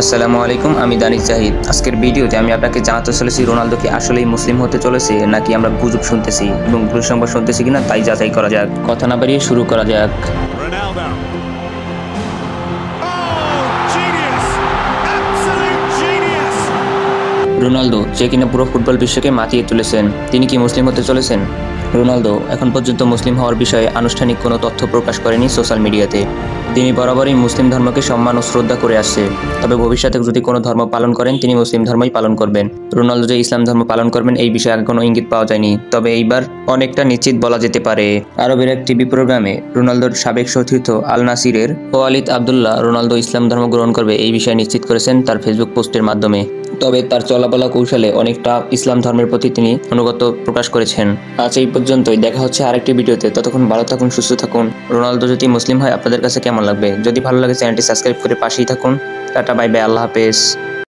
আসসালামু আলাইকুম, আমি দানিশ জাহিদ। আজকের ভিডিওতে আমি আপনাকে জানাতে চলেছি রোনালদো কি আসলেই মুসলিম হতে চলেছে নাকি আমরা গুজব শুনতেছি এবং ভুল সংবাদ শুনতেছি কিনা তাই যাচাই করা যাক। কথা না বাড়িয়ে শুরু করা যাক। Ronaldo. Oh, genius! Absolute genius! Ronaldo, যে কিনা পুরো ফুটবল বিশ্বকে মাতিয়ে তুলেছেন, তিনি কি মুসলিম হতে চলেছেন? রোনালদো এখন পর্যন্ত মুসলিম হওয়ার বিষয়ে আনুষ্ঠানিক কোনো তথ্য প্রকাশ করেনি সোশ্যাল মিডিয়াতে। তিনি বরাবরই মুসলিম ধর্মকে সম্মান ও শ্রদ্ধা করে আসছে। তবে ভবিষ্যতে যদি কোনো ধর্ম পালন করেন তিনি মুসলিম ধর্মই পালন করবেন। রোনালদো যে ইসলাম ধর্ম পালন করবেন এই বিষয়ে আগে কোনো ইঙ্গিত পাওয়া যায়নি, তবে এইবার অনেকটা নিশ্চিত বলা যেতে পারে। আরবের এক টিভি প্রোগ্রামে রোনালদোর সাবেক সতীর্থ আল নাসিরের ওয়ালিদ আবদুল্লাহ রোনালদো ইসলাম ধর্ম গ্রহণ করবে এই বিষয়ে নিশ্চিত করেছেন তার ফেসবুক পোস্টের মাধ্যমে। তবে তার চলাবলা কৌশলে অনেকটা ইসলাম ধর্মের প্রতি তিনি অনুগত প্রকাশ করেছেন। আজ এই পর্যন্তই, দেখা হচ্ছে আরেকটি ভিডিওতে। ততক্ষণ ভালো থাকুন, সুস্থ থাকুন। রোনালদো যদি মুসলিম হয় আপনাদের কাছে কেমন লাগবে? যদি ভালো লাগে চ্যানেলটি সাবস্ক্রাইব করে পাশেই থাকুন। টাটা, বাই বাই, আল্লাহ হাফেজ।